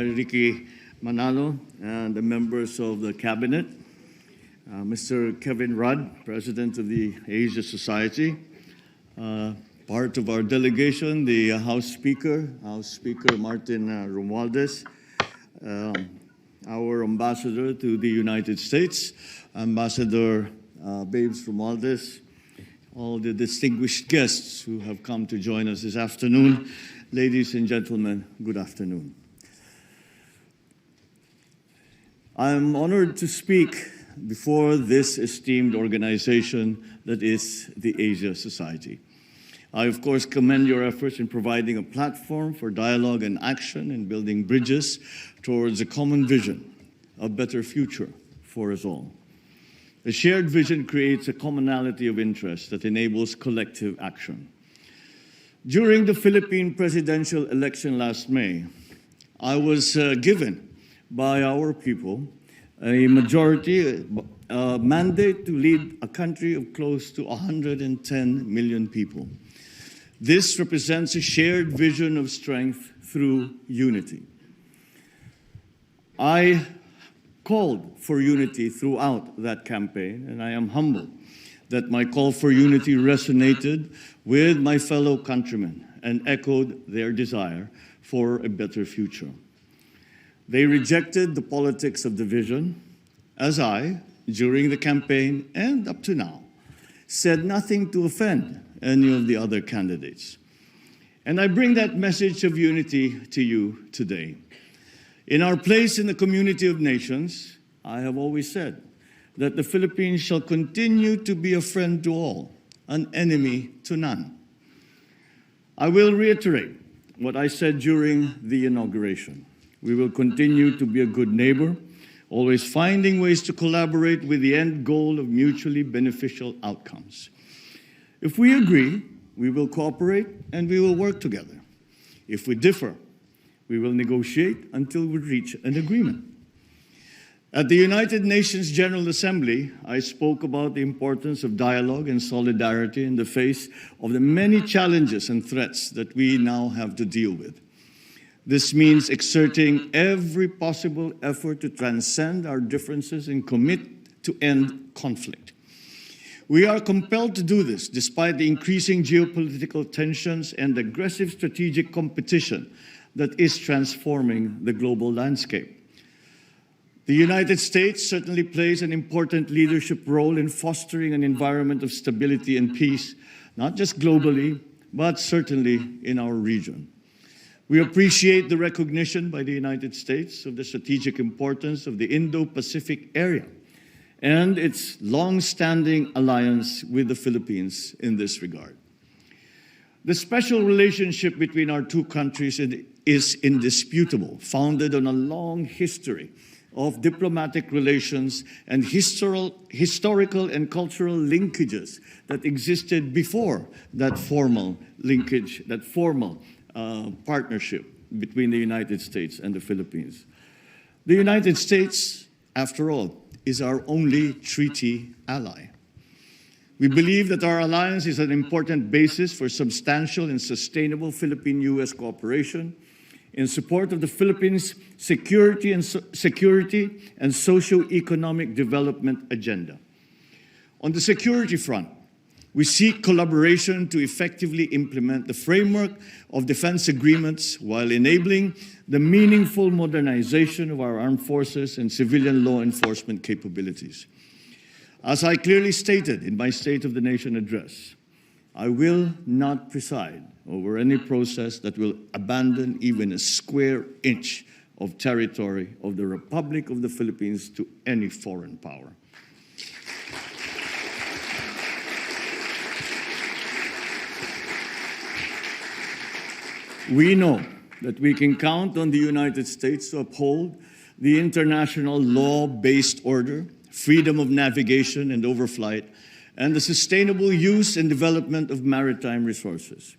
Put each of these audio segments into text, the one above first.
Ricky Manalo and the members of the cabinet, Mr. Kevin Rudd, President of the Asia Society, part of our delegation, the House Speaker Martin Romualdez, our ambassador to the United States, Ambassador Babes Romualdez, all the distinguished guests who have come to join us this afternoon. Ladies and gentlemen, good afternoon. I'm honored to speak before this esteemed organization that is the Asia Society. I, of course, commend your efforts in providing a platform for dialogue and action and building bridges towards a common vision, a better future for us all. A shared vision creates a commonality of interest that enables collective action. During the Philippine presidential election last May, I was given by our people a majority mandate to lead a country of close to 110 million people. This represents a shared vision of strength through unity. I called for unity throughout that campaign, and I am humbled that my call for unity resonated with my fellow countrymen and echoed their desire for a better future. They rejected the politics of division, as I, during the campaign and up to now, said nothing to offend any of the other candidates. And I bring that message of unity to you today. In our place in the community of nations, I have always said that the Philippines shall continue to be a friend to all, an enemy to none. I will reiterate what I said during the inauguration. We will continue to be a good neighbor, always finding ways to collaborate with the end goal of mutually beneficial outcomes. If we agree, we will cooperate and we will work together. If we differ, we will negotiate until we reach an agreement. At the United Nations General Assembly, I spoke about the importance of dialogue and solidarity in the face of the many challenges and threats that we now have to deal with. This means exerting every possible effort to transcend our differences and commit to end conflict. We are compelled to do this despite the increasing geopolitical tensions and aggressive strategic competition that is transforming the global landscape. The United States certainly plays an important leadership role in fostering an environment of stability and peace, not just globally, but certainly in our region. We appreciate the recognition by the United States of the strategic importance of the Indo-Pacific area and its long-standing alliance with the Philippines in this regard. The special relationship between our two countries is indisputable, founded on a long history of diplomatic relations and historical and cultural linkages that existed before that formal linkage, that formal partnership between the United States and the Philippines. The United States, after all, is our only treaty ally. We believe that our alliance is an important basis for substantial and sustainable Philippine-U.S. cooperation in support of the Philippines' security and socio-economic development agenda. On the security front, we seek collaboration to effectively implement the framework of defense agreements while enabling the meaningful modernization of our armed forces and civilian law enforcement capabilities. As I clearly stated in my State of the Nation address, I will not preside over any process that will abandon even a square inch of territory of the Republic of the Philippines to any foreign power. We know that we can count on the United States to uphold the international law-based order, freedom of navigation and overflight, and the sustainable use and development of maritime resources.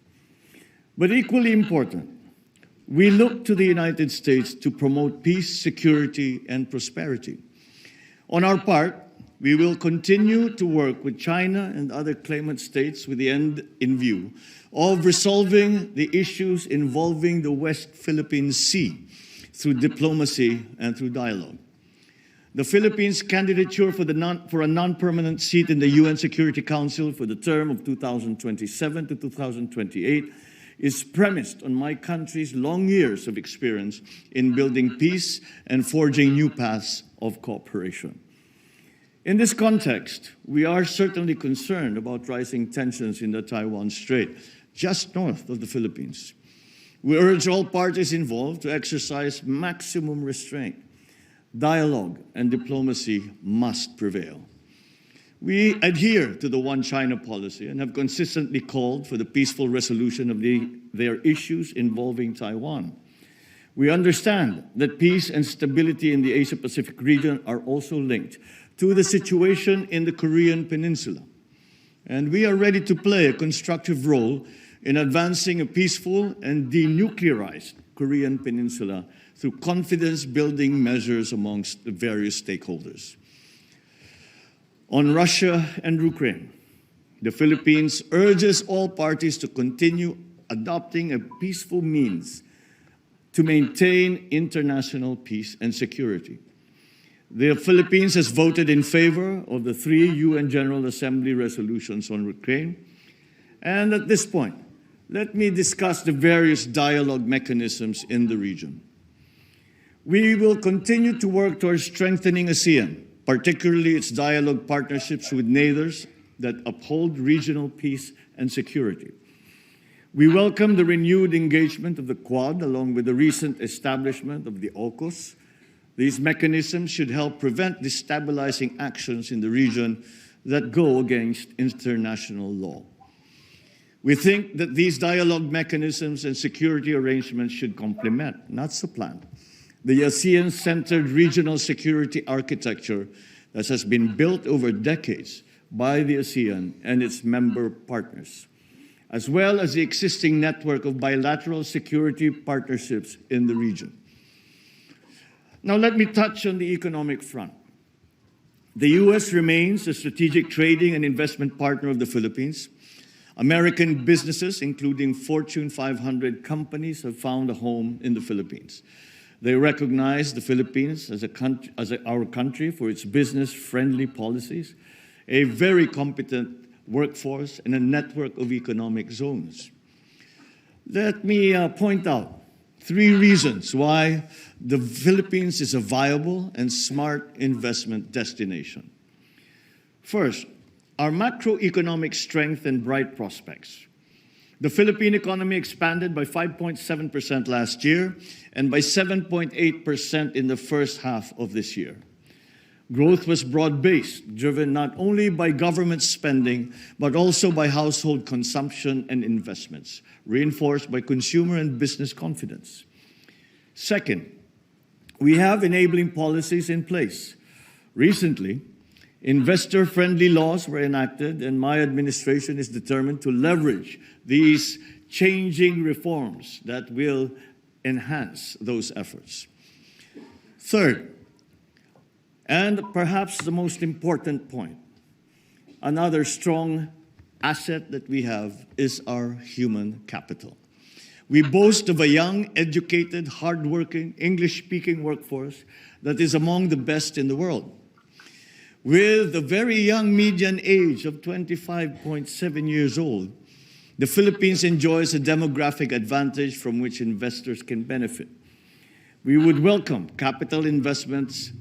But equally important, we look to the United States to promote peace, security, and prosperity. On our part, we will continue to work with China and other claimant states with the end in view of resolving the issues involving the West Philippine Sea through diplomacy and through dialogue. The Philippines' candidature for a non-permanent seat in the UN Security Council for the term of 2027 to 2028 is premised on my country's long years of experience in building peace and forging new paths of cooperation. In this context, we are certainly concerned about rising tensions in the Taiwan Strait, just north of the Philippines. We urge all parties involved to exercise maximum restraint. Dialogue and diplomacy must prevail. We adhere to the One China policy and have consistently called for the peaceful resolution of their issues involving Taiwan. We understand that peace and stability in the Asia-Pacific region are also linked to the situation in the Korean Peninsula. And we are ready to play a constructive role in advancing a peaceful and denuclearized Korean Peninsula through confidence-building measures amongst the various stakeholders. On Russia and Ukraine, the Philippines urges all parties to continue adopting a peaceful means to maintain international peace and security. The Philippines has voted in favor of the 3 UN General Assembly resolutions on Ukraine. And at this point, let me discuss the various dialogue mechanisms in the region. We will continue to work towards strengthening ASEAN, particularly its dialogue partnerships with neighbors that uphold regional peace and security. We welcome the renewed engagement of the Quad along with the recent establishment of the AUKUS. These mechanisms should help prevent destabilizing actions in the region that go against international law. We think that these dialogue mechanisms and security arrangements should complement, not supplant, the ASEAN-centered regional security architecture that has been built over decades by the ASEAN and its member partners, as well as the existing network of bilateral security partnerships in the region. Now let me touch on the economic front. The U.S. remains a strategic trading and investment partner of the Philippines. American businesses, including Fortune 500 companies, have found a home in the Philippines. They recognize the Philippines as our country for its business-friendly policies, a very competent workforce, and a network of economic zones. Let me point out 3 reasons why the Philippines is a viable and smart investment destination. First, our macroeconomic strength and bright prospects. The Philippine economy expanded by 5.7% last year and by 7.8% in the first half of this year. Growth was broad-based, driven not only by government spending, but also by household consumption and investments, reinforced by consumer and business confidence. Second, we have enabling policies in place. Recently, investor-friendly laws were enacted, and my administration is determined to leverage these changing reforms that will enhance those efforts. Third, and perhaps the most important point, another strong asset that we have is our human capital. We boast of a young, educated, hardworking, English-speaking workforce that is among the best in the world. With a very young median age of 25.7 years old, the Philippines enjoys a demographic advantage from which investors can benefit. We would welcome capital investments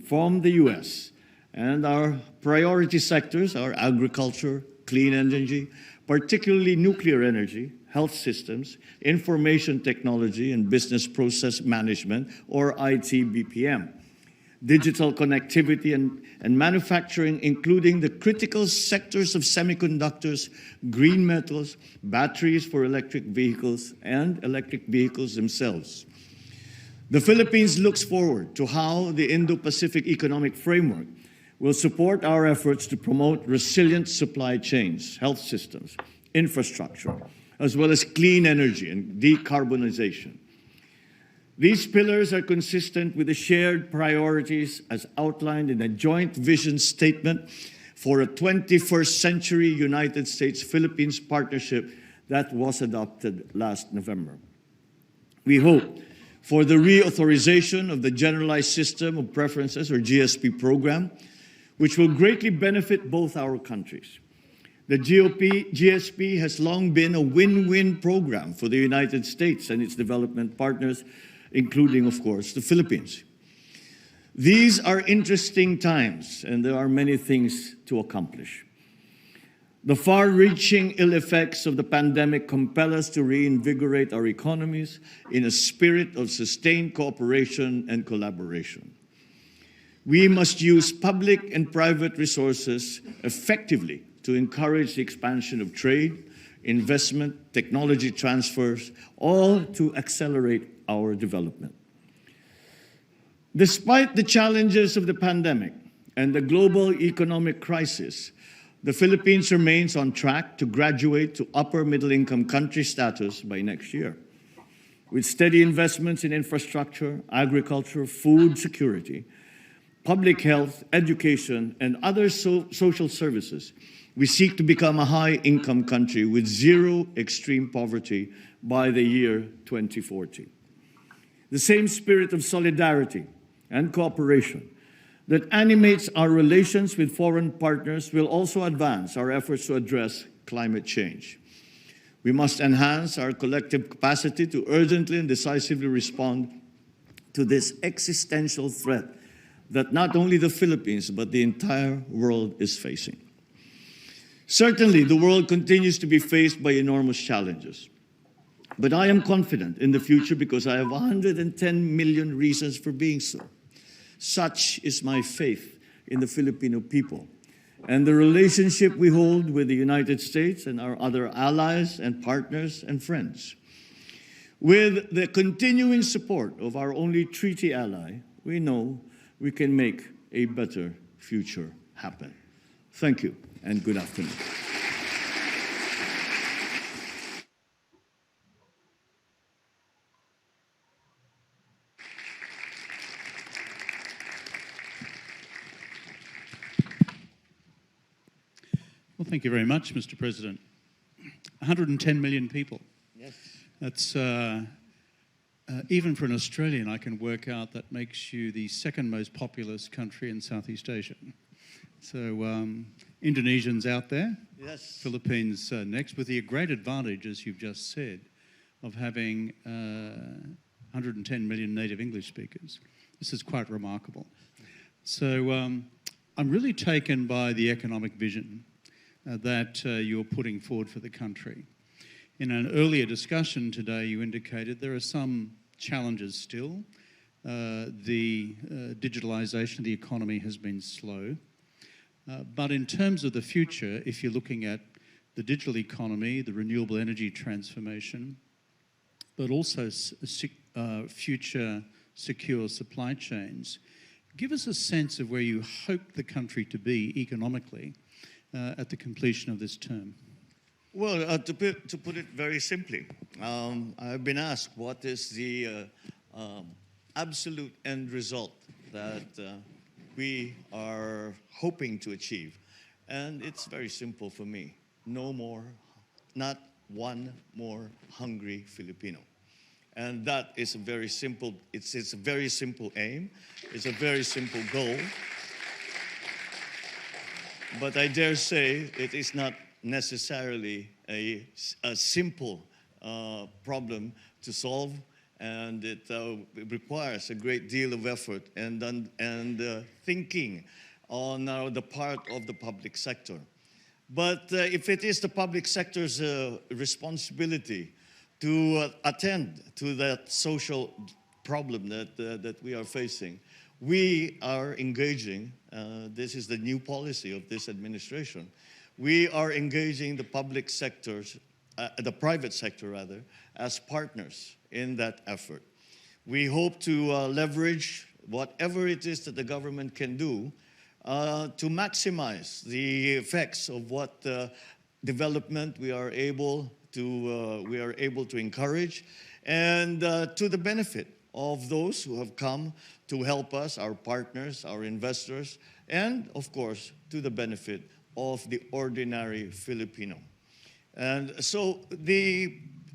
from the U.S., and our priority sectors are agriculture, clean energy, particularly nuclear energy, health systems, information technology, and business process management, or IT/BPM. Digital connectivity and manufacturing, including the critical sectors of semiconductors, green metals, batteries for electric vehicles, and electric vehicles themselves. The Philippines looks forward to how the Indo-Pacific Economic Framework will support our efforts to promote resilient supply chains, health systems, infrastructure, as well as clean energy and decarbonization. These pillars are consistent with the shared priorities as outlined in a joint vision statement for a 21st century United States-Philippines partnership that was adopted last November. We hope for the reauthorization of the Generalized System of Preferences, or GSP program, which will greatly benefit both our countries. The GSP has long been a win-win program for the United States and its development partners, including, of course, the Philippines. These are interesting times, and there are many things to accomplish. The far-reaching ill effects of the pandemic compel us to reinvigorate our economies in a spirit of sustained cooperation and collaboration. We must use public and private resources effectively to encourage the expansion of trade, investment, technology transfers, all to accelerate our development. Despite the challenges of the pandemic and the global economic crisis, the Philippines remains on track to graduate to upper middle-income country status by next year. With steady investments in infrastructure, agriculture, food security, public health, education, and other social services, we seek to become a high-income country with zero extreme poverty by the year 2040. The same spirit of solidarity and cooperation that animates our relations with foreign partners will also advance our efforts to address climate change. We must enhance our collective capacity to urgently and decisively respond to this existential threat that not only the Philippines, but the entire world is facing. Certainly, the world continues to be faced by enormous challenges. But I am confident in the future because I have 110 million reasons for being so. Such is my faith in the Filipino people and the relationship we hold with the United States and our other allies and partners and friends. With the continuing support of our only treaty ally, we know we can make a better future happen. Thank you and good afternoon. Well, thank you very much, Mr. President. 110 million people. Yes. That's, even for an Australian, I can work out that makes you the second most populous country in Southeast Asia. So Indonesians out there, Yes. Philippines next, with the great advantage, as you've just said, of having 110 million native English speakers. This is quite remarkable. So I'm really taken by the economic vision that you're putting forward for the country. In an earlier discussion today, you indicated there are some challenges still. The digitalisation of the economy has been slow. But in terms of the future, if you're looking at the digital economy, the renewable energy transformation, but also future secure supply chains, give us a sense of where you hope the country to be economically at the completion of this term. Well, to put it very simply, I've been asked what is the absolute end result that we are hoping to achieve. And it's very simple for me. No more, not one more hungry Filipino. And that is a very simple, it's a very simple aim. It's a very simple goal. But I dare say it is not necessarily a simple problem to solve, and it requires a great deal of effort and thinking on the part of the public sector. But if it is the public sector's responsibility to attend to that social problem that we are facing, we are engaging, this is the new policy of this administration, we are engaging the public sectors, the private sector rather, as partners in that effort. We hope to leverage whatever it is that the government can do to maximize the effects of what development we are able to encourage, and to the benefit of those who have come to help us, our partners, our investors, and of course to the benefit of the ordinary Filipino. And so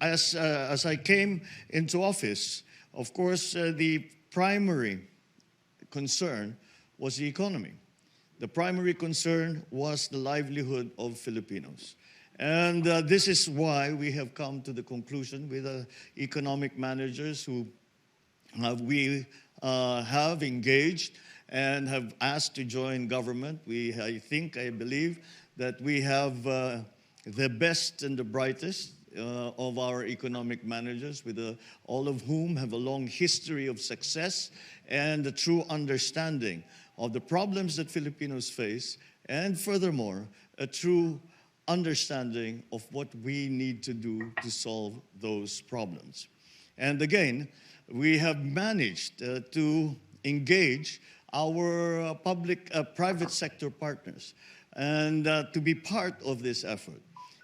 as I came into office, Of course, the primary concern was the economy. The primary concern was the livelihood of Filipinos. And this is why we have come to the conclusion with economic managers who we have engaged and have asked to join government. I believe that we have the best and the brightest of our economic managers, all of whom have a long history of success and a true understanding of the problems that Filipinos face, and furthermore, a true understanding of what we need to do to solve those problems. And again, we have managed to engage our private sector partners and to be part of this effort.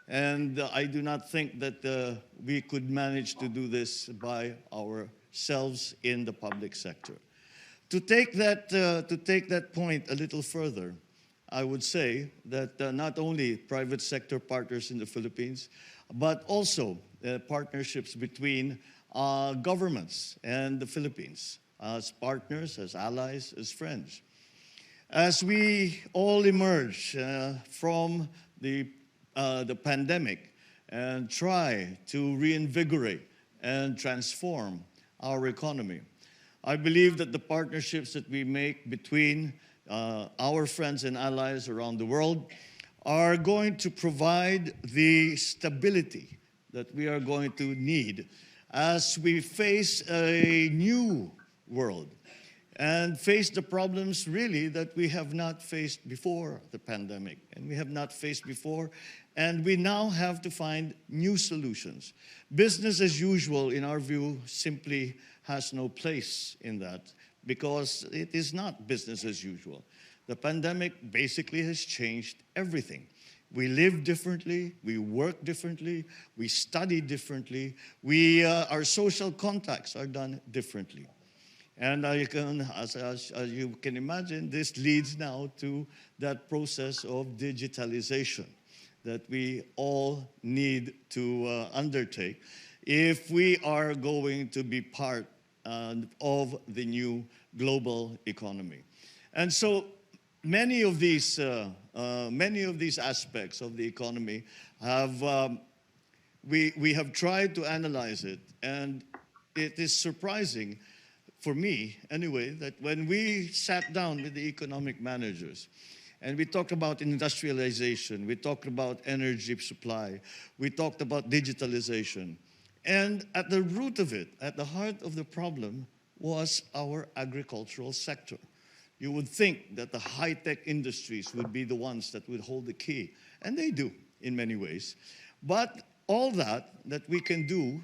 And I do not think that we could manage to do this by ourselves in the public sector. To take that point a little further, I would say that not only private sector partners in the Philippines, but also partnerships between governments and the Philippines as partners, as allies, as friends. As we all emerge from the pandemic and try to reinvigorate and transform our economy, I believe that the partnerships that we make between our friends and allies around the world are going to provide the stability that we are going to need as we face a new world and face the problems really that we have not faced before the pandemic, and we have not faced before, and we now have to find new solutions. Business as usual, in our view, simply has no place in that, because it is not business as usual. The pandemic basically has changed everything. We live differently, we work differently, we study differently, our social contacts are done differently. And as you can imagine, this leads now to that process of digitalization that we all need to undertake if we are going to be part of the new global economy. And so many of these aspects of the economy we have tried to analyze it, and it is surprising, for me anyway, that when we sat down with the economic managers and we talked about industrialization, we talked about energy supply, we talked about digitalization, and at the root of it, at the heart of the problem, was our agricultural sector. You would think that the high-tech industries would be the ones that would hold the key, and they do in many ways. But all that we can do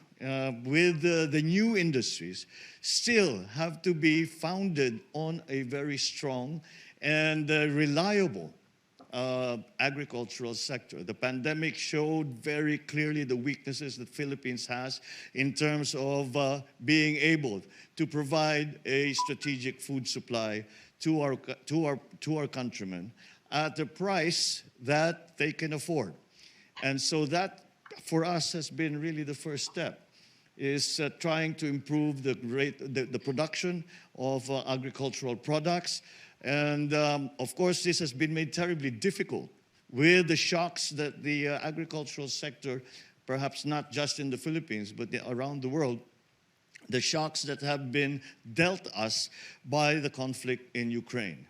with the new industries still have to be founded on a very strong and reliable agricultural sector. The pandemic showed very clearly the weaknesses that Philippines has in terms of being able to provide a strategic food supply to our countrymen at a price that they can afford. And so that, for us, has been really the first step, is trying to improve the production of agricultural products. And of course, this has been made terribly difficult with the shocks that the agricultural sector, perhaps not just in the Philippines, but around the world, the shocks that have been dealt us by the conflict in Ukraine.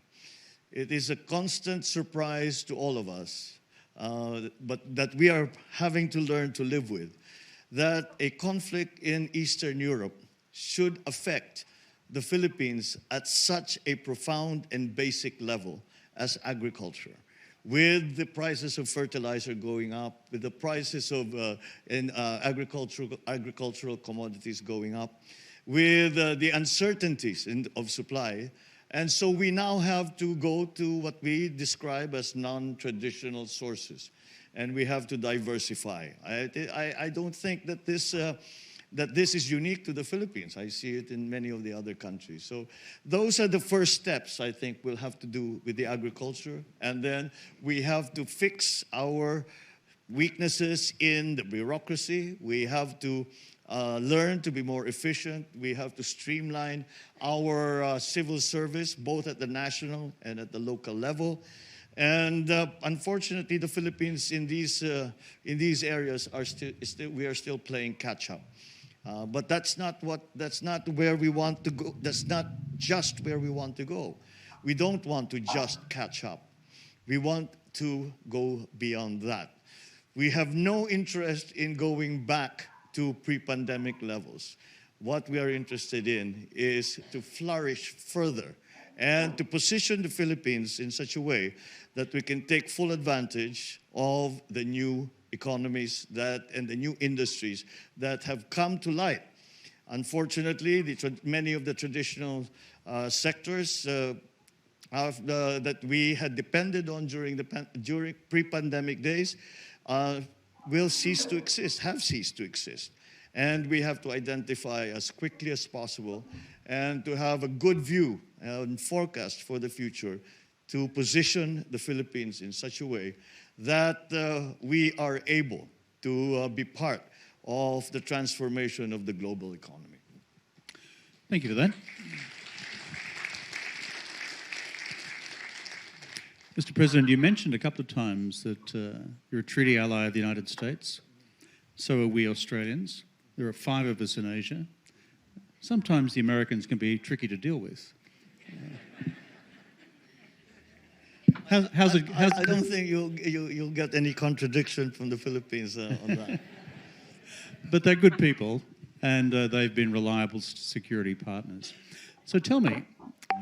It is a constant surprise to all of us, but that we are having to learn to live with, that a conflict in Eastern Europe should affect the Philippines at such a profound and basic level as agriculture. With the prices of fertilizer going up, with the prices of agricultural commodities going up, with the uncertainties of supply. And so we now have to go to what we describe as non-traditional sources, and we have to diversify. I don't think that this is unique to the Philippines. I see it in many of the other countries. So those are the first steps I think we'll have to do with the agriculture, and then we have to fix our weaknesses in the bureaucracy. We have to learn to be more efficient. We have to streamline our civil service, both at the national and at the local level. And unfortunately, the Philippines in these areas we are still playing catch up. But that's not where we want to go. That's not just where we want to go. We don't want to just catch up. We want to go beyond that. We have no interest in going back to pre-pandemic levels. What we are interested in is to flourish further and to position the Philippines in such a way that we can take full advantage of the new economies and the new industries that have come to light. Unfortunately, many of the traditional sectors that we had depended on during pre-pandemic days will cease to exist, have ceased to exist. And we have to identify as quickly as possible and to have a good view and forecast for the future to position the Philippines in such a way that we are able to be part of the transformation of the global economy. Thank you for that. Mr. President, you mentioned a couple of times that you're a treaty ally of the United States. So are we Australians. There are 5 of us in Asia. Sometimes the Americans can be tricky to deal with. I don't think you'll get any contradiction from the Philippines on that. But they're good people, and they've been reliable security partners. So tell me,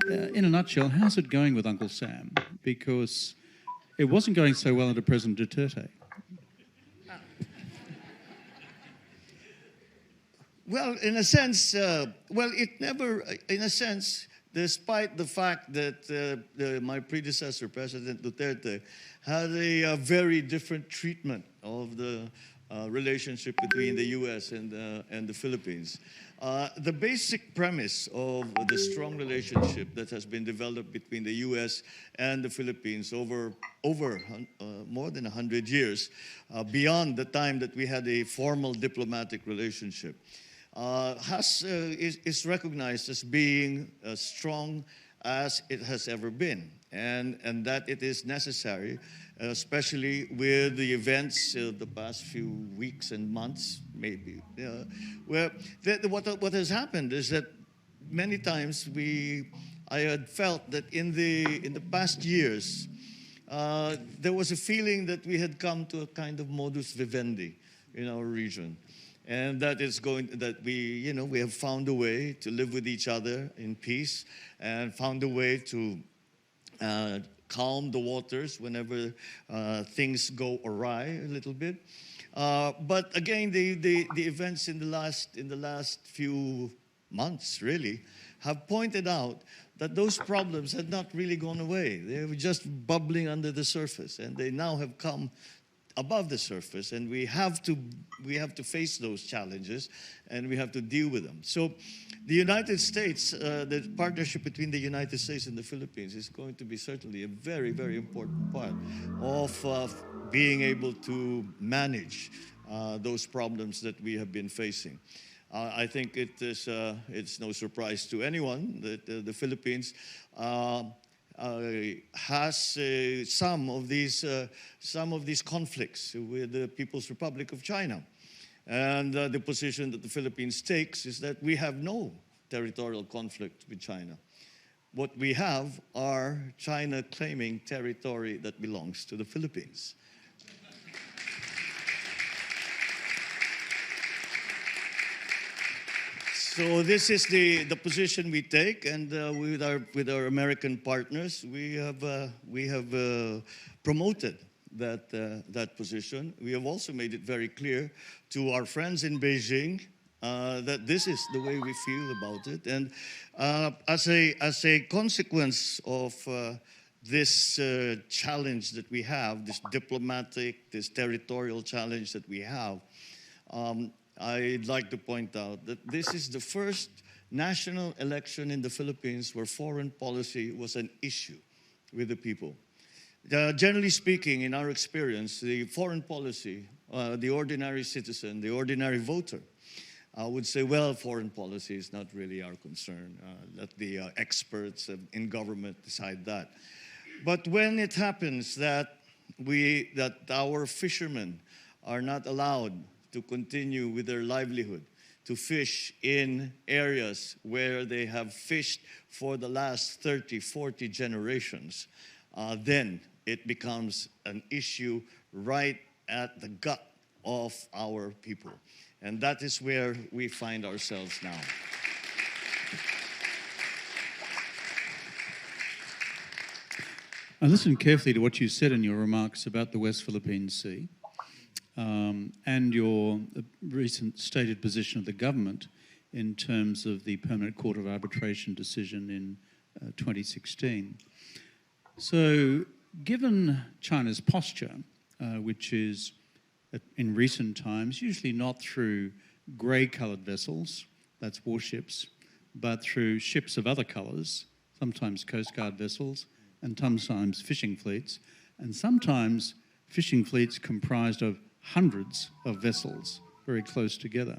in a nutshell, how's it going with Uncle Sam? Because it wasn't going so well under President Duterte. Well, in a sense, despite the fact that my predecessor, President Duterte, had a very different treatment of the relationship between the U.S. and the Philippines. The basic premise of the strong relationship that has been developed between the U.S. and the Philippines over more than 100 years, beyond the time that we had a formal diplomatic relationship, is recognized as being as strong as it has ever been, and that it is necessary, especially with the events of the past few weeks and months, maybe, where what has happened is that many times I had felt that in the past years there was a feeling that we had come to a kind of modus vivendi in our region. And that we have found a way to live with each other in peace and found a way to calm the waters whenever things go awry a little bit. But again, the events in the last few months really have pointed out that those problems had not really gone away. They were just bubbling under the surface, and they now have come above the surface, and we have to face those challenges, and we have to deal with them. So the United States, the partnership between the United States and the Philippines is going to be certainly a very, very important part of being able to manage those problems that we have been facing. I think it's no surprise to anyone that the Philippines has some of these conflicts with the People's Republic of China. And the position that the Philippines takes is that we have no territorial conflict with China. What we have are China claiming territory that belongs to the Philippines. So this is the position we take, and with our American partners, we have promoted that position. We have also made it very clear to our friends in Beijing that this is the way we feel about it. And as a consequence of this challenge that we have, this territorial challenge that we have, I'd like to point out that this is the first national election in the Philippines where foreign policy was an issue with the people. Generally speaking, in our experience, the foreign policy, the ordinary citizen, the ordinary voter, would say, well, foreign policy is not really our concern. Let the experts in government decide that. But when it happens that our fishermen are not allowed to continue with their livelihood, to fish in areas where they have fished for the last 30, 40 generations, then it becomes an issue right at the gut of our people. And that is where we find ourselves now. I listened carefully to what you said in your remarks about the West Philippine Sea and your recent stated position of the government in terms of the Permanent Court of Arbitration decision in 2016. So, given China's posture, which is in recent times usually not through grey-coloured vessels, that's warships, but through ships of other colours, sometimes Coast Guard vessels, and sometimes fishing fleets, and sometimes fishing fleets comprised of hundreds of vessels very close together.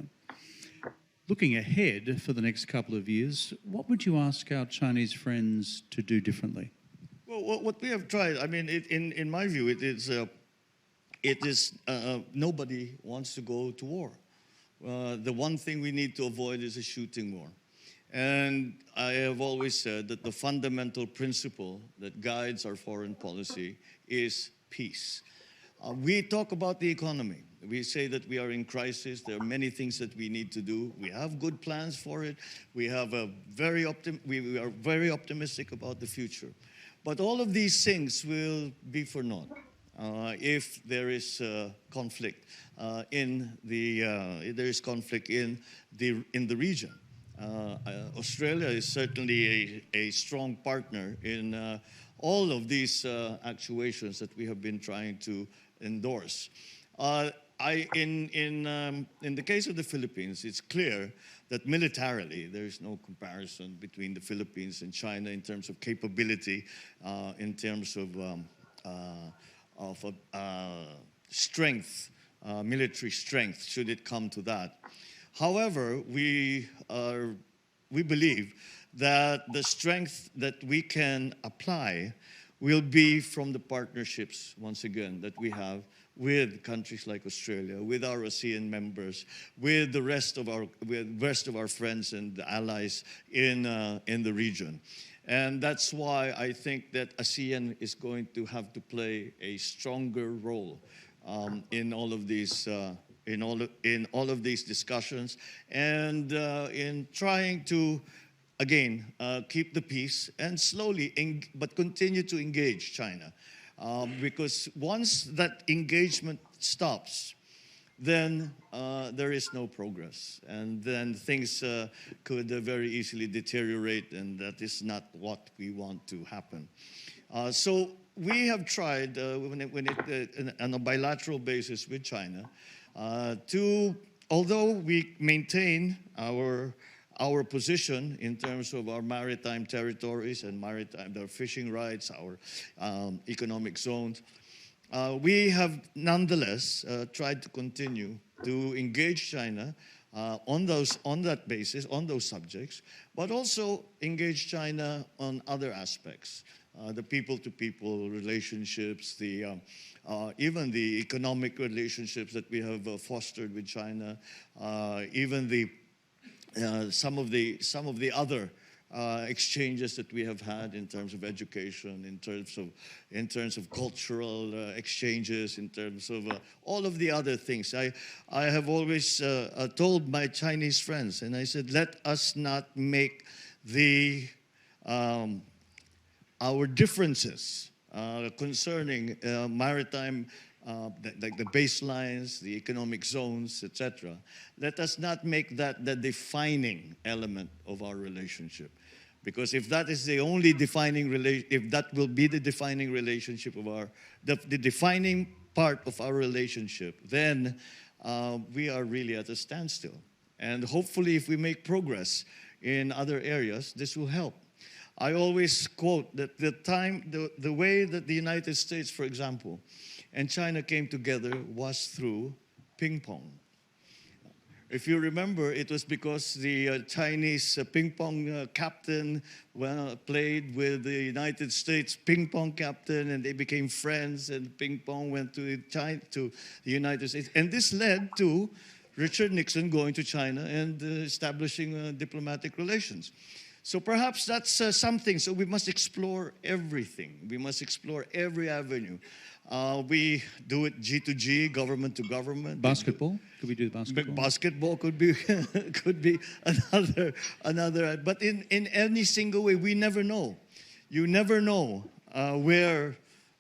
Looking ahead for the next couple of years, what would you ask our Chinese friends to do differently? Well, what we have tried, I mean, in my view, it is nobody wants to go to war. The one thing we need to avoid is a shooting war. And I have always said that the fundamental principle that guides our foreign policy is peace. We talk about the economy. We say that we are in crisis. There are many things that we need to do. We have good plans for it. We have we are very optimistic about the future. But all of these things will be for naught if there is conflict in the region. Australia is certainly a strong partner in all of these actuations that we have been trying to endorse. In the case of the Philippines, it's clear that militarily there is no comparison between the Philippines and China in terms of capability, in terms of strength, military strength, should it come to that. However, we believe that the strength that we can apply will be from the partnerships, once again, that we have with countries like Australia, with our ASEAN members, with the rest of our friends and allies in the region. And that's why I think that ASEAN is going to have to play a stronger role in all of these discussions, and in trying to, again, keep the peace and slowly, but continue to engage China. Because once that engagement stops, then there is no progress. And then things could very easily deteriorate, and that is not what we want to happen. So we have tried, on a bilateral basis with China, although we maintain our position in terms of our maritime territories and their fishing rights, our economic zones, we have nonetheless tried to continue to engage China on that basis, on those subjects, but also engage China on other aspects. The people-to-people relationships, even the economic relationships that we have fostered with China, even some of the other exchanges that we have had in terms of education, in terms of cultural exchanges, in terms of all of the other things. I have always told my Chinese friends, and I said, let us not make our differences concerning maritime, like the baselines, the economic zones, etc. Let us not make that the defining element of our relationship. Because if that is the only if that will be the defining relationship of the defining part of our relationship, then we are really at a standstill. And hopefully, if we make progress in other areas, this will help. I always quote that the way that the United States, for example, and China came together was through ping pong. If you remember, it was because the Chinese ping pong captain played with the United States ping pong captain, and they became friends, and ping pong went to the United States. And this led to Richard Nixon going to China and establishing diplomatic relations. So perhaps that's something. So we must explore everything. We must explore every avenue. We do it G to G, government to government. Basketball? Could we do basketball? Basketball could be could be another. But in any single way, we never know. You never know where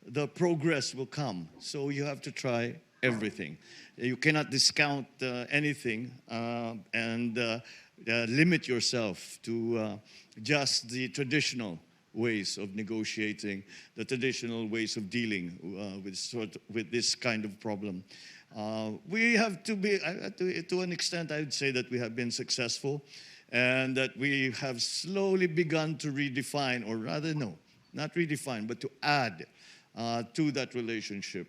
the progress will come. So you have to try everything. You cannot discount anything and limit yourself to just the traditional ways of negotiating, the traditional ways of dealing with this kind of problem. We have to be, to an extent, I would say that we have been successful, and that we have slowly begun to redefine, or rather, no, not redefine, but to add to that relationship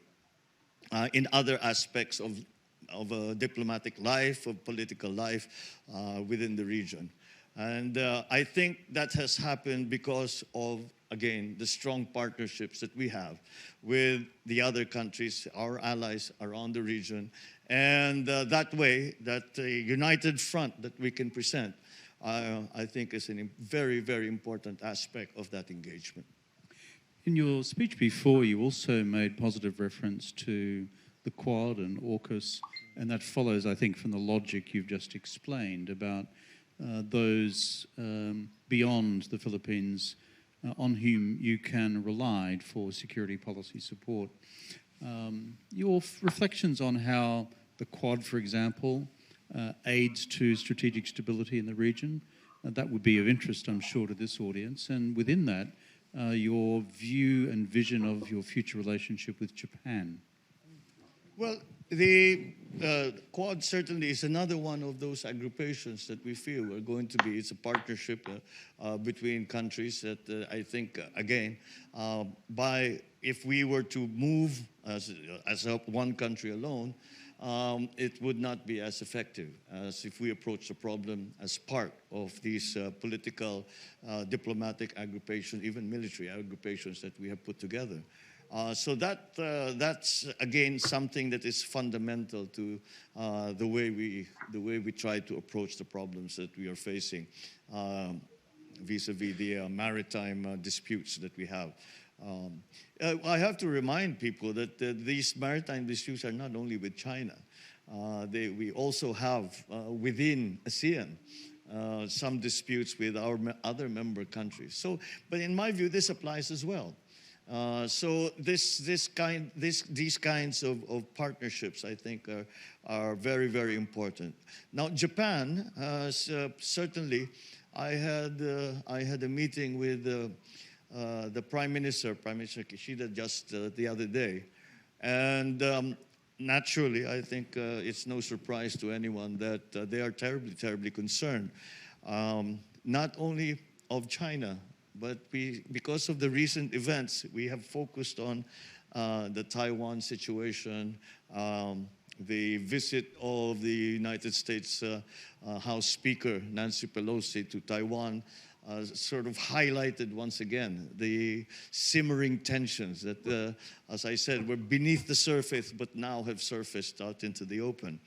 in other aspects of diplomatic life, of political life within the region. And I think that has happened because of, again, the strong partnerships that we have with the other countries, our allies around the region. And that way, that united front that we can present, I think is a very, very important aspect of that engagement. In your speech before, you also made positive reference to the Quad and AUKUS, and that follows, I think, from the logic you've just explained about those beyond the Philippines on whom you can rely for security policy support. Your reflections on how the Quad, for example, aids to strategic stability in the region, that would be of interest, I'm sure, to this audience. And within that, your view and vision of your future relationship with Japan. Well, the Quad certainly is another one of those agrupations that we feel are going to be, it's a partnership between countries that I think, again, if we were to move as one country alone, it would not be as effective as if we approach the problem as part of these political, diplomatic agrupations, even military agrupations that we have put together. So that's again something that is fundamental to the way we try to approach the problems that we are facing vis-a-vis the maritime disputes that we have. I have to remind people that these maritime disputes are not only with China. We also have within ASEAN some disputes with our other member countries. So, but in my view, this applies as well. So these kinds of partnerships, I think, are very, very important. Now, Japan, certainly, I had a meeting with the Prime Minister Kishida, just the other day, and naturally, I think it's no surprise to anyone that they are terribly, terribly concerned, not only of China. But because of the recent events, we have focused on the Taiwan situation, the visit of the United States House Speaker Nancy Pelosi to Taiwan, sort of highlighted once again the simmering tensions that, as I said, were beneath the surface, but now have surfaced out into the open.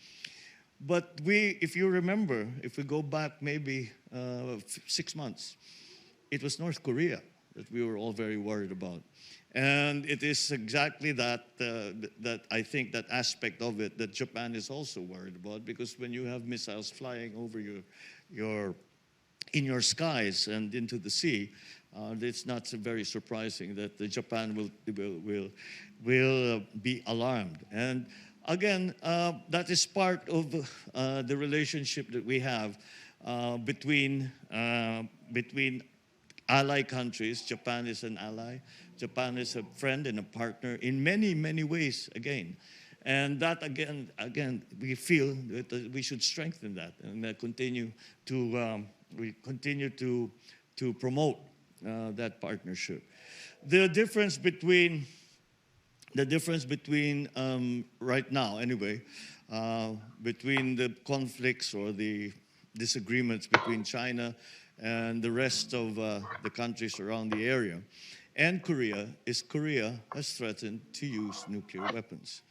But if you remember, if we go back maybe 6 months, it was North Korea that we were all very worried about. And it is exactly that I think that aspect of it that Japan is also worried about, because when you have missiles flying over in your skies and into the sea, it's not very surprising that Japan will be alarmed. And again, that is part of the relationship that we have between ally countries. Japan is an ally. Japan is a friend and a partner in many, many ways, again. And that, again, we feel that we should strengthen that and continue to promote that partnership. The difference between the difference between, right now anyway, between the conflicts or the disagreements between China and the rest of the countries around the area and Korea is Korea has threatened to use nuclear weapons.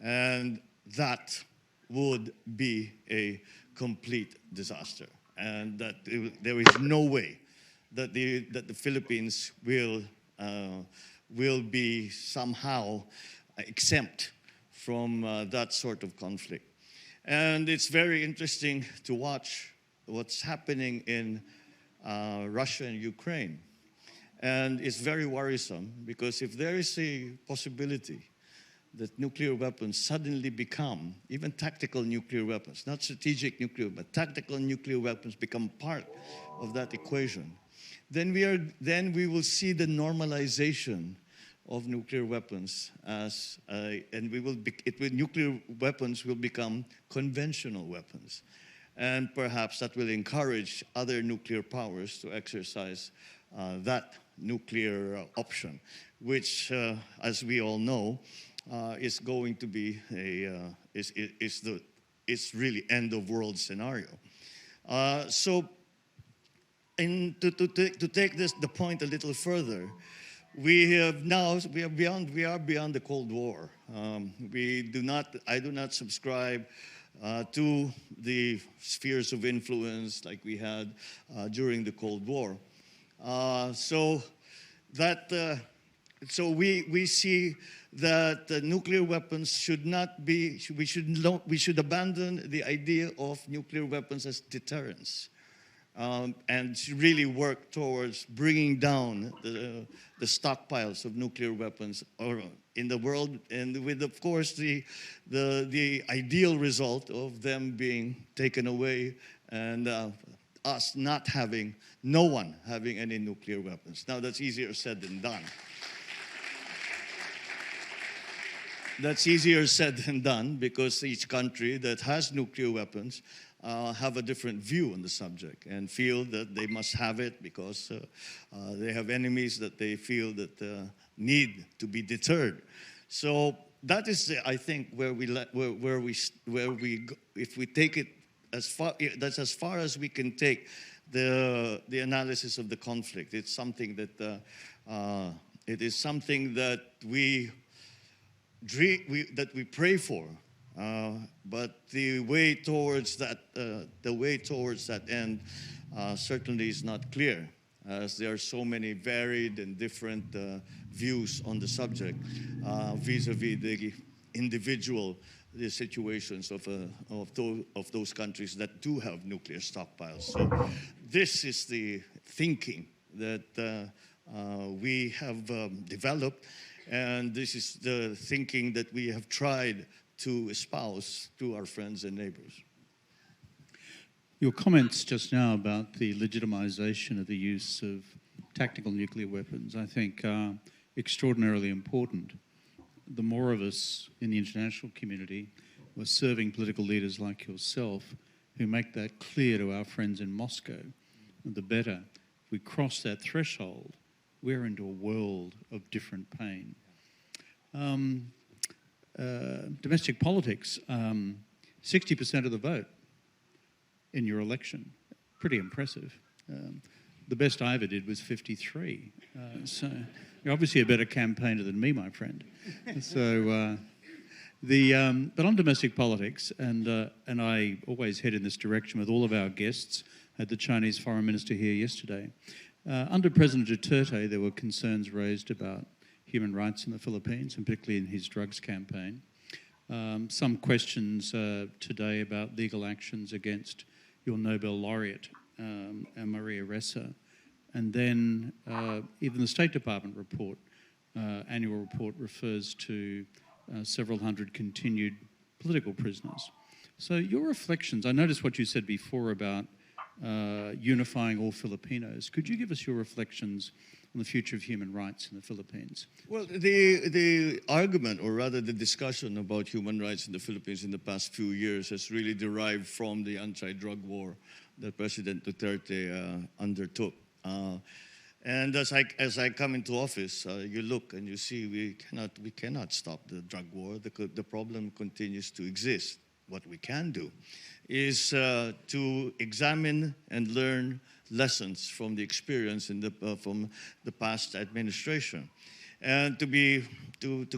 And that would be a complete disaster. And that there is no way that the Philippines will be somehow exempt from that sort of conflict. And it's very interesting to watch what's happening in Russia and Ukraine. And it's very worrisome because if there is a possibility that nuclear weapons suddenly become, even tactical nuclear weapons, not strategic nuclear, but tactical nuclear weapons become part of that equation, then we will see the normalization of nuclear weapons as, nuclear weapons will become conventional weapons. And perhaps that will encourage other nuclear powers to exercise that nuclear option, which, as we all know, is going to be is really end of world scenario. So, to take the point a little further, we are beyond the Cold War. I do not subscribe to the spheres of influence like we had during the Cold War. So we see that nuclear weapons should not be. We should abandon the idea of nuclear weapons as deterrence, and really work towards bringing down the stockpiles of nuclear weapons in the world, and with, of course, the ideal result of them being taken away and no one having any nuclear weapons. Now, that's easier said than done. That's easier said than done because each country that has nuclear weapons have a different view on the subject and feel that they must have it because they have enemies that they feel that need to be deterred. So that is, I think, where we go, if we take it as far as we can take the analysis of the conflict. It's something that it is something that we pray for, but the way towards that end certainly is not clear, as there are so many varied and different views on the subject vis-a-vis the individual situations of those countries that do have nuclear stockpiles. So this is the thinking that we have developed. And this is the thinking that we have tried to espouse to our friends and neighbors. Your comments just now about the legitimization of the use of tactical nuclear weapons, I think, are extraordinarily important. The more of us in the international community who are serving political leaders like yourself who make that clear to our friends in Moscow, the better. If we cross that threshold, we're into a world of different pain. Domestic politics, 60% of the vote in your election. Pretty impressive. The best I ever did was 53. So you're obviously a better campaigner than me, my friend. So, but on domestic politics, and I always head in this direction with all of our guests. I had the Chinese foreign minister here yesterday. Under President Duterte, there were concerns raised about human rights in the Philippines, and particularly in his drugs campaign. Some questions today about legal actions against your Nobel laureate, Maria Ressa. And then even the State Department report, annual report, refers to several hundred continued political prisoners. So your reflections, I noticed what you said before about unifying all Filipinos. Could you give us your reflections on the future of human rights in the Philippines? Well, the argument, or rather the discussion about human rights in the Philippines in the past few years has really derived from the anti-drug war that President Duterte undertook. And as I come into office, you look and you see we cannot stop the drug war. The problem continues to exist. What we can do is to examine and learn lessons from the experience from the past administration. And to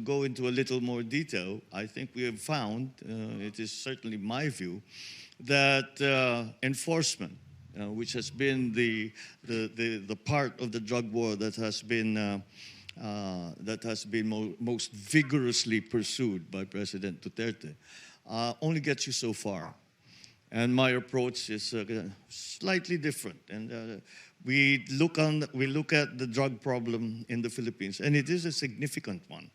go into a little more detail, I think we have found, it is certainly my view, that enforcement, which has been the part of the drug war that has been most vigorously pursued by President Duterte, only gets you so far. And my approach is slightly different. And we look at the drug problem in the Philippines, and it is a significant one.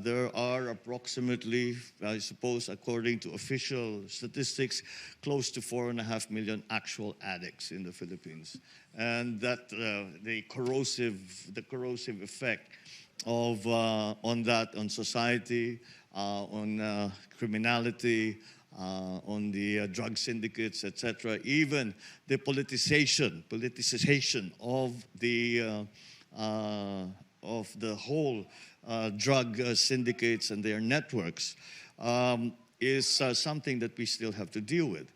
There are approximately, I suppose, according to official statistics, close to 4.5 million actual addicts in the Philippines, and that the corrosive effect of on society, on criminality, on the drug syndicates, etc. Even the politicization of the whole drug syndicates and their networks is something that we still have to deal with.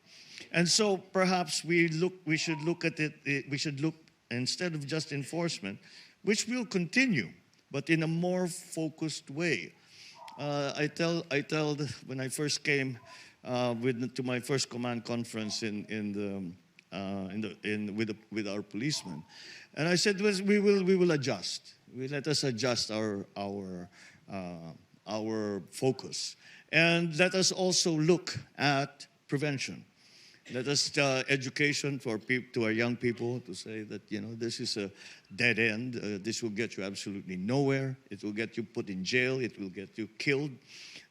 And so perhaps we should look at it, we should look, instead of just enforcement, which will continue, but in a more focused way. I tell when I first came to my first command conference with our policemen, and I said, we will adjust. Let us adjust our focus, and let us also look at prevention. Let us education to our young people, to say that this is a dead end. This will get you absolutely nowhere. It will get you put in jail. It will get you killed.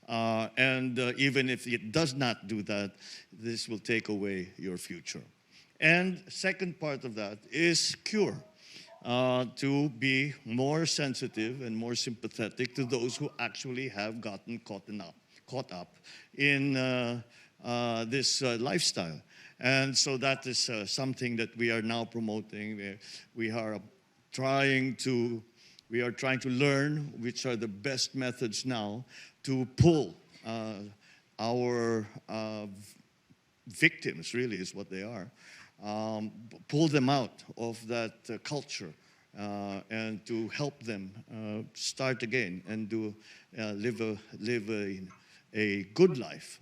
And even if it does not do that, this will take away your future. And second part of that is cure. To be more sensitive and more sympathetic to those who actually have gotten caught up in this lifestyle. And so that is something that we are now promoting. We are trying to learn which are the best methods now to pull our victims, really is what they are, pull them out of that culture and to help them start again and live a good life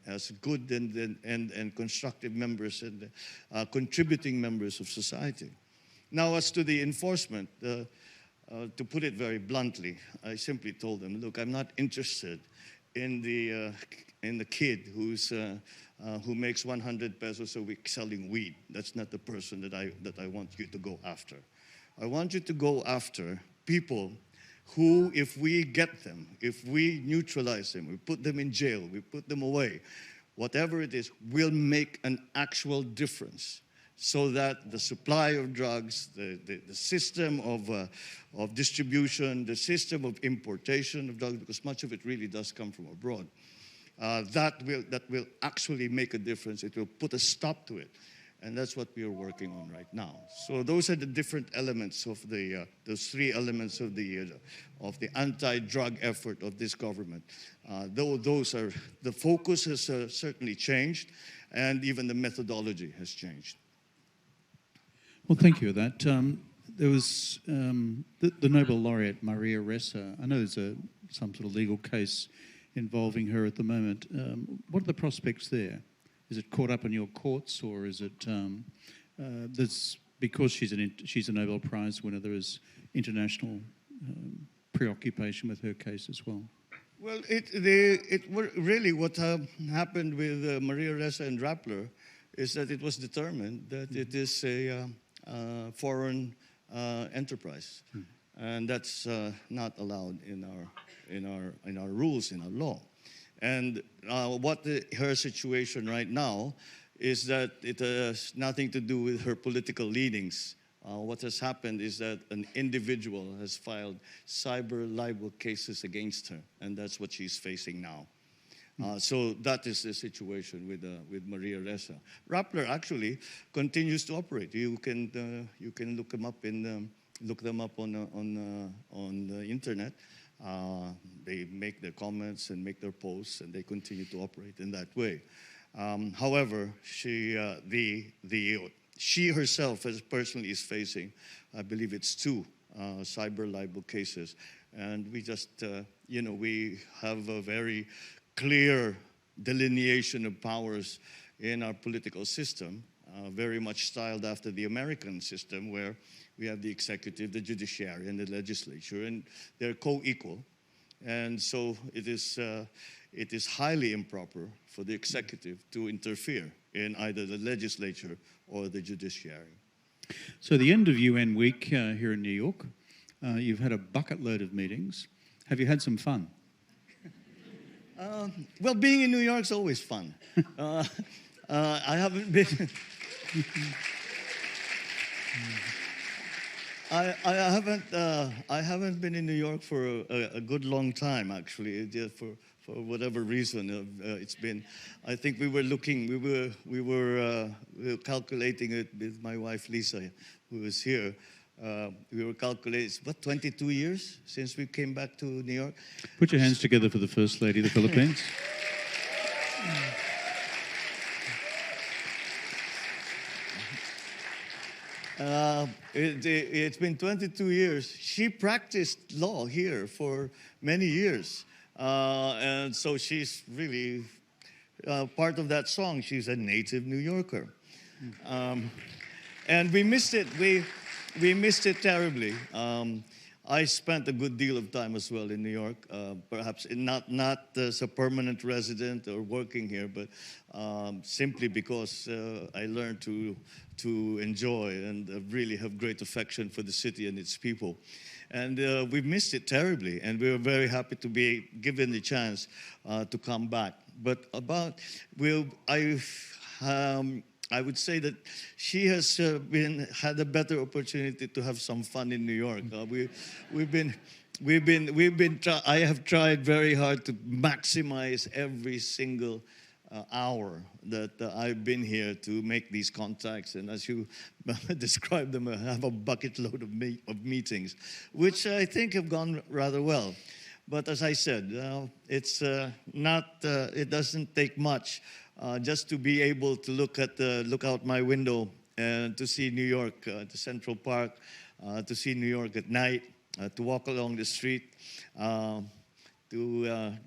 as good and constructive members and contributing members of society. Now, as to the enforcement, to put it very bluntly, I simply told them, look, I'm not interested in the kid who makes 100 pesos a week selling weed. That's not the person that I want you to go after. I want you to go after people who, if we get them, if we neutralize them, we put them in jail, we put them away, whatever it is, will make an actual difference, so that the supply of drugs, the system of distribution, the system of importation of drugs, because much of it really does come from abroad, that will actually make a difference. It will put a stop to it. And that's what we are working on right now. So those are the different elements of those three elements of the anti-drug effort of this government. Those are, the focus has certainly changed, and even the methodology has changed. Well, thank you for that. There was the Nobel laureate Maria Ressa. I know there's some sort of legal case involving her at the moment. What are the prospects there? Is it caught up in your courts, or is it because she's a Nobel Prize winner, there is international preoccupation with her case as well? Well, really what happened with Maria Ressa and Rappler is that it was determined that it is a foreign enterprise, and that's not allowed in our rules, in our law. And her situation right now is that it has nothing to do with her political leanings. What has happened is that an individual has filed cyber libel cases against her, and that's what she's facing now. So that is the situation with Maria Ressa. Rappler actually continues to operate. You can look them up on the internet. They make their comments and make their posts, and they continue to operate in that way. However, she herself as personally is facing, I believe it's 2 cyber libel cases, and we just we have a very clear delineation of powers in our political system, very much styled after the American system, where we have the executive, the judiciary, and the legislature, and they're co-equal. And so it is highly improper for the executive to interfere in either the legislature or the judiciary. So the end of UN week here in New York, you've had a bucket load of meetings. Have you had some fun? Well, being in New York is always fun. I haven't been. I haven't been in New York for a good long time, actually. Just for whatever reason, it's been. I think we were calculating it with my wife Lisa, who is here. We were calculating, 22 years since we came back to New York? Put your hands together for the First Lady of the Philippines. It's been 22 years. She practiced law here for many years. And so she's really part of that song. She's a native New Yorker. And we missed it. We missed it terribly. I spent a good deal of time as well in New York, perhaps not as a permanent resident or working here, but simply because I learned to enjoy and really have great affection for the city and its people. And we've missed it terribly, and we were very happy to be given the chance to come back. But I would say that she has had a better opportunity to have some fun in New York. I have tried very hard to maximize every single hour that I've been here to make these contacts, and as you described them, I have a bucket load of meetings, which I think have gone rather well. But as I said, it doesn't take much. Just to be able to look out my window and to see New York, the Central Park, to see New York at night, to walk along the street, to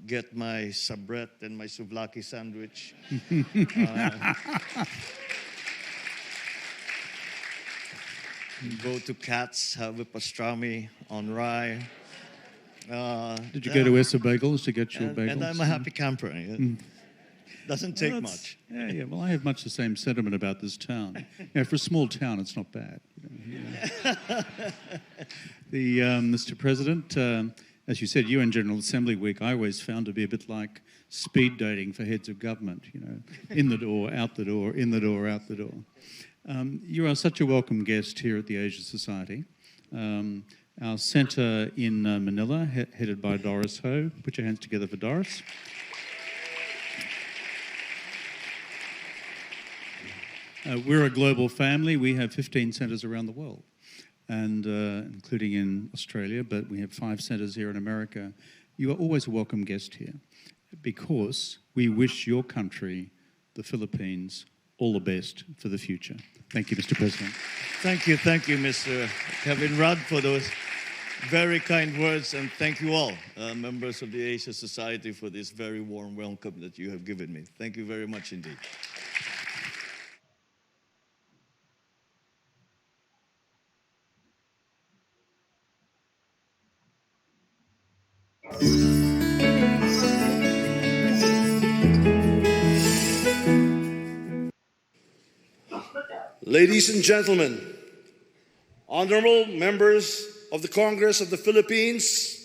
get my sabrette and my souvlaki sandwich. Go to Katz, have a pastrami on rye. Did you go to Essa Bagels to get your bagels? And I'm a happy camper. Doesn't take much. Yeah. Well, I have much the same sentiment about this town. For a small town, it's not bad. Mr. President, as you said, UN General Assembly Week, I always found to be a bit like speed dating for heads of government. In the door, out the door, in the door, out the door. You are such a welcome guest here at the Asia Society. Our centre in Manila, headed by Doris Ho. Put your hands together for Doris. We're a global family. We have 15 centres around the world, and including in Australia, but we have 5 centres here in America. You are always a welcome guest here because we wish your country, the Philippines, all the best for the future. Thank you, Mr. President. Thank you, Mr. Kevin Rudd, for those very kind words, and thank you all, members of the Asia Society, for this very warm welcome that you have given me. Thank you very much indeed. Ladies and gentlemen, honorable members of the Congress of the Philippines,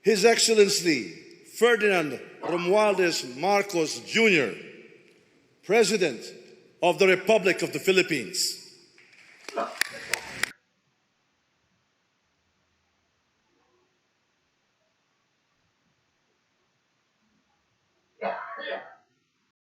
His Excellency Ferdinand Romualdez Marcos Jr., President of the Republic of the Philippines.